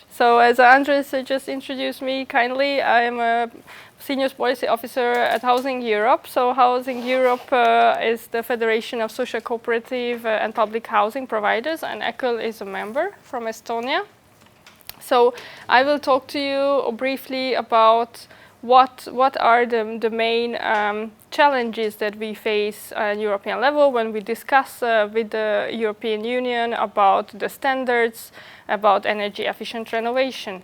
So as Andres just introduced me kindly, I'm a Senior Policy Officer at Housing Europe. So Housing Europe is the Federation of Social Cooperative and Public Housing Providers, and ECHL is a member from Estonia. So I will talk to you briefly about what are the main challenges that we face at European level when we discuss with the European Union about the standards about energy efficient renovation.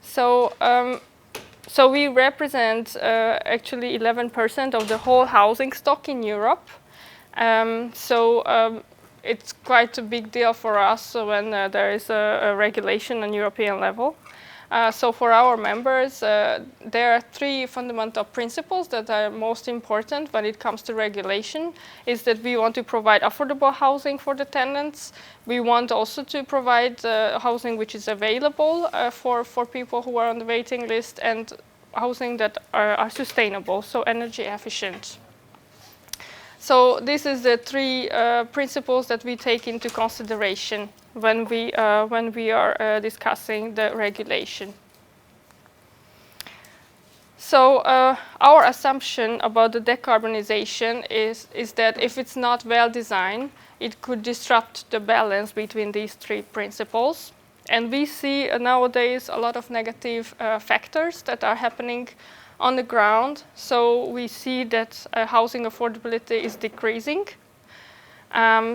So so we represent actually 11% of the whole housing stock in Europe. It's quite a big deal for us when there is a regulation on European level. So for our members, there are three fundamental principles that are most important when it comes to regulation. Is that we want to provide affordable housing for the tenants. We want also to provide housing which is available for people who are on the waiting list, and housing that are sustainable, so energy efficient. So this is the three principles that we take into consideration when we are discussing the regulation. So our assumption about the decarbonization is that if it's not well designed, it could disrupt the balance between these three principles. And we see nowadays a lot of negative factors that are happening on the ground. So we see that housing affordability is decreasing.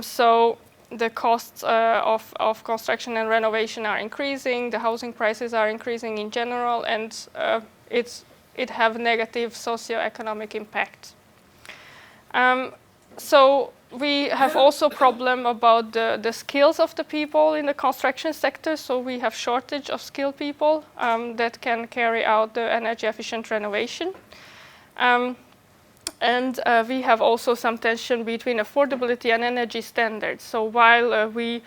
So the costs of construction and renovation are increasing, the housing prices are increasing in general, and it have negative socio-economic impact. So we have also problem about the skills of the people in the construction sector. So we have shortage of skilled people that can carry out the energy efficient renovation. And we have also some tension between affordability and energy standards. So while we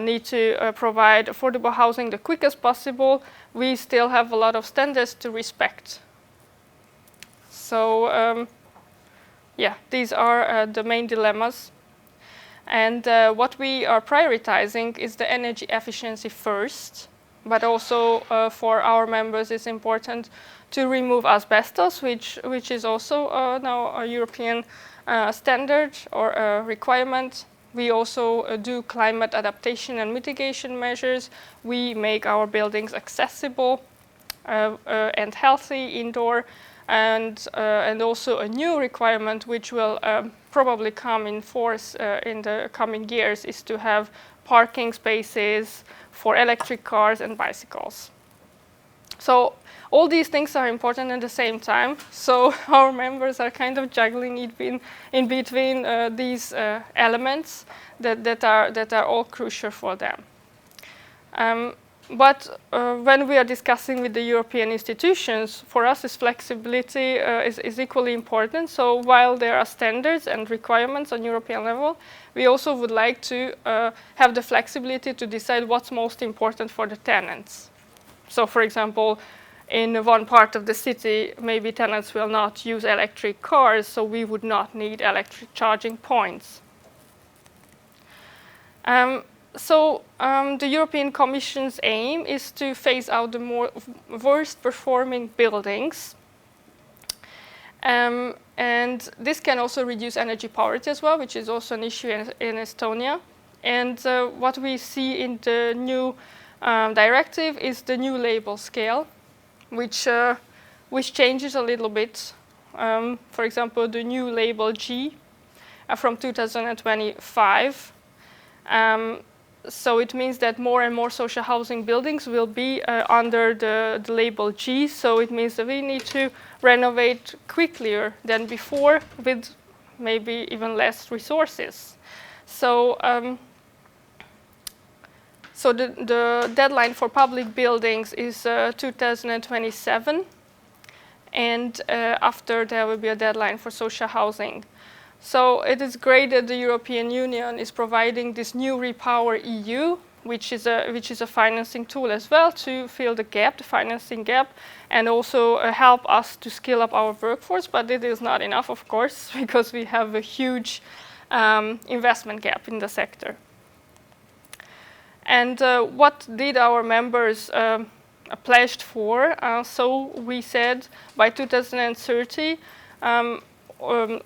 need to provide affordable housing the quickest possible, we still have a lot of standards to respect. So yeah, these are the main dilemmas. And what we are prioritizing is the energy efficiency first, but also for our members it's important to remove asbestos, which is also now a European standard or a requirement. We also do climate adaptation and mitigation measures. We make our buildings accessible and healthy indoor. And also a new requirement which will probably come in force in the coming years is to have parking spaces for electric cars and bicycles. So all these things are important at the same time. So our members are kind of juggling in between these elements that are all crucial for them. But when we are discussing with the European institutions, for us this flexibility is equally important. So while there are standards and requirements on European level, we also would like to have the flexibility to decide what's most important for the tenants. So for example, in one part of the city, maybe tenants will not use electric cars, so we would not need electric charging points. The European Commission's aim is to phase out the worst performing buildings. And this can also reduce energy poverty as well, which is also an issue in Estonia. And what we see in the new directive is the new label scale, which changes a little bit. For example, the new label G from 2025. So it means that more and more social housing buildings will be under the label G. So it means that we need to renovate quicker than before with maybe even less resources. So the deadline for public buildings is 2027. And after there will be a deadline for social housing. So it is great that the European Union is providing this new Repower EU, which is a financing tool as well to fill the gap, the financing gap, and also help us to skill up our workforce. But it is not enough, of course, because we have a huge investment gap in the sector. And what did our members pledged for? So we said by 2030,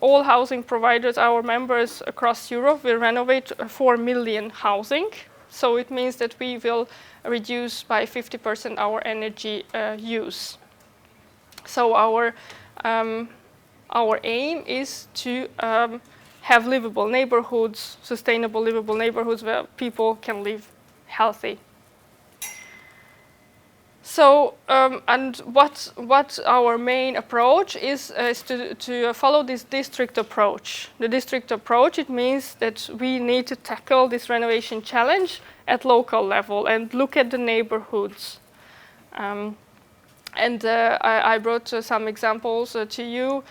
all housing providers, our members across Europe, will renovate 4 million housing. So it means that we will reduce by 50% our energy use. So our aim is to have livable neighborhoods, sustainable livable neighborhoods where people can live healthy. So, and what our main approach is to follow this district approach. The district approach, it means that we need to tackle this renovation challenge at local level and look at the neighborhoods. I brought some examples to you.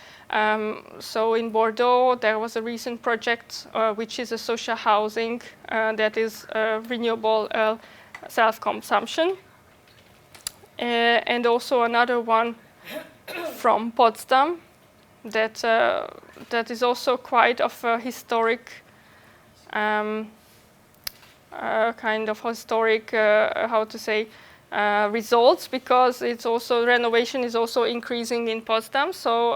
So in Bordeaux, there was a recent project which is a social housing that is renewable self-consumption. And also another one from Potsdam that is also quite of a historic kind of historic how to say results, because it's also renovation is also increasing in Potsdam. So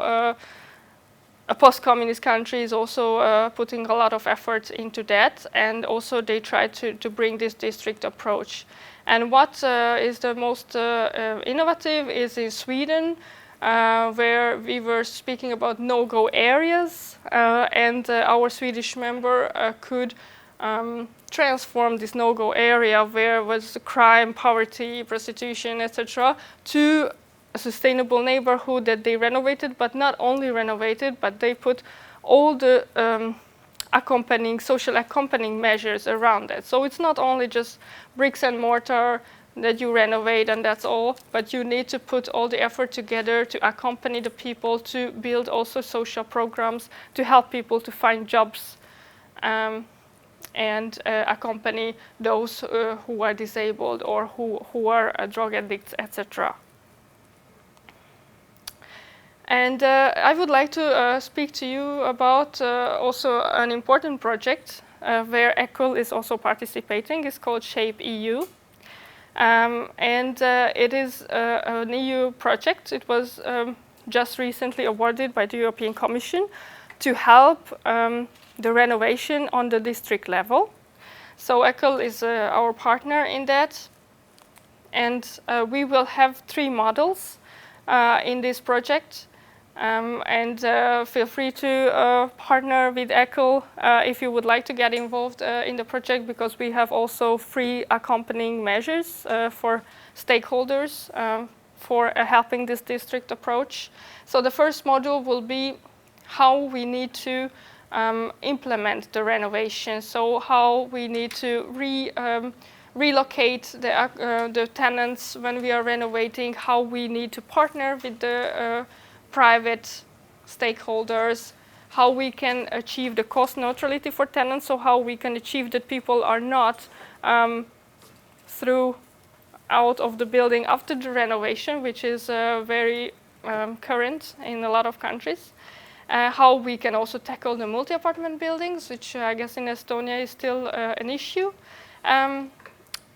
a post-communist country is also putting a lot of effort into that, and also they try to bring this district approach. And what is the most innovative is in Sweden, where we were speaking about no-go areas, and our Swedish member could transform this no-go area where was crime, poverty, prostitution, etc., to a sustainable neighborhood that they renovated, but not only renovated, but they put all the social accompanying measures around it. So it's not only just bricks and mortar that you renovate and that's all, but you need to put all the effort together to accompany the people, to build also social programs, to help people to find jobs, and accompany those who are disabled or who are drug addicts, etc. And I would like to speak to you about also an important project where ECHL is also participating. It's called Shape EU. It is an EU project. It was just recently awarded by the European Commission to help the renovation on the district level. So ECHL is our partner in that. And we will have 3 models in this project. Feel free to partner with ECHL if you would like to get involved in the project, because we have also free accompanying measures for stakeholders for helping this district approach. So the first module will be how we need to implement the renovation. So how we need to relocate the tenants when we are renovating, how we need to partner with the private stakeholders, how we can achieve the cost neutrality for tenants, so how we can achieve that people are not through out of the building after the renovation, which is very current in a lot of countries. How we can also tackle the multi-apartment buildings, which I guess in Estonia is still an issue.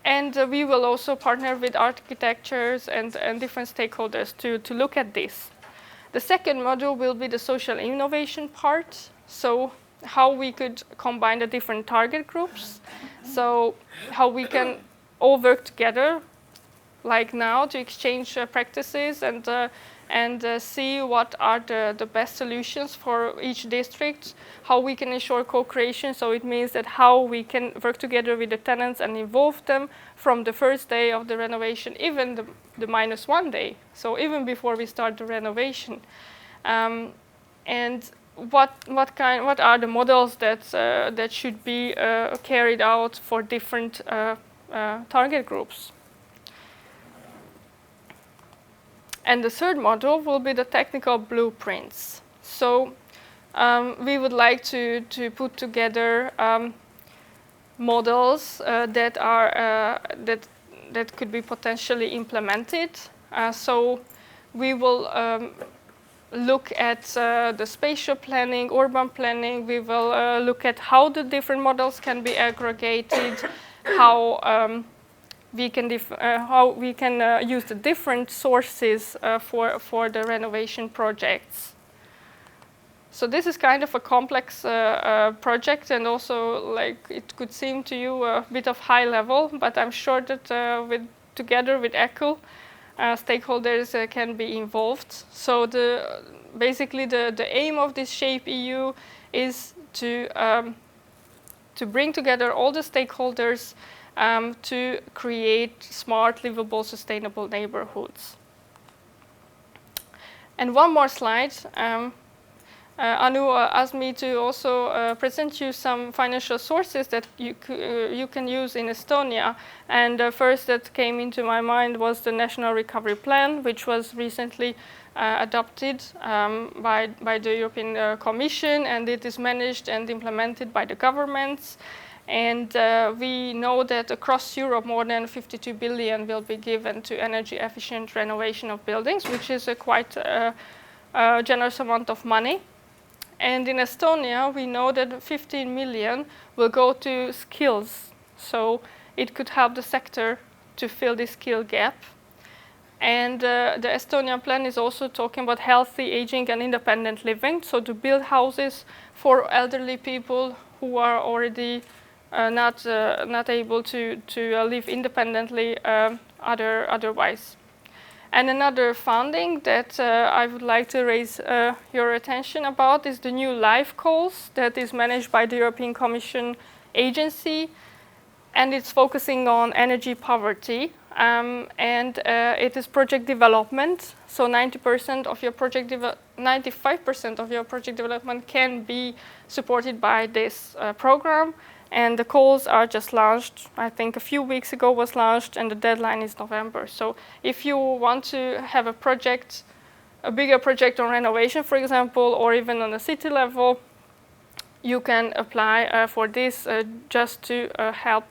We will also partner with architects and different stakeholders to look at this. The second module will be the social innovation part. So how we could combine the different target groups. So how we can all work together, like now, to exchange practices and see what are the best solutions for each district, how we can ensure co-creation. So it means that how we can work together with the tenants and involve them from the first day of the renovation, even the -1 day, so even before we start the renovation. And what are the models that should be carried out for different target groups? And the third module will be the technical blueprints. So we would like to put together models that could be potentially implemented. So we will look at the spatial planning, urban planning. We will look at how the different models can be aggregated, how we can use the different sources for the renovation projects. So this is kind of a complex project, and also like it could seem to you a bit of high level, but I'm sure that together with ECHO, stakeholders can be involved. So basically the aim of this SHAPE EU is to bring together all the stakeholders to create smart, livable, sustainable neighborhoods. And one more slide. Anu asked me to also present you some financial sources that you can use in Estonia. And the first that came into my mind was the National Recovery Plan, which was recently adopted by the European Commission, and it is managed and implemented by the governments. And we know that across Europe, more than 52 billion will be given to energy efficient renovation of buildings, which is a quite generous amount of money. And in Estonia, we know that 15 million will go to skills. So it could help the sector to fill this skill gap. And the Estonian plan is also talking about healthy aging and independent living. So to build houses for elderly people who are already not able to live independently otherwise. And another funding that I would like to raise your attention about is the new LIFE calls that is managed by the European Commission agency, and it's focusing on energy poverty, and it is project development. So 95% of your project development can be supported by this program. And the calls are just launched, I think a few weeks ago was launched, and the deadline is November. So if you want to have a project, a bigger project on renovation, for example, or even on a city level, you can apply for this just to help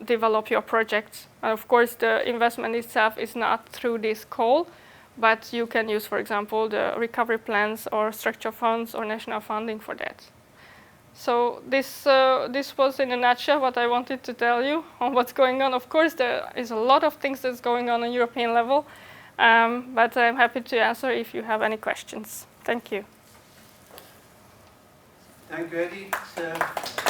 develop your project. Of course, the investment itself is not through this call, but you can use, for example, the recovery plans or structural funds or national funding for that. So this was in a nutshell what I wanted to tell you on what's going on. Of course, there is a lot of things that's going on European level, but I'm happy to answer if you have any questions. Thank you. Thank you, Edith.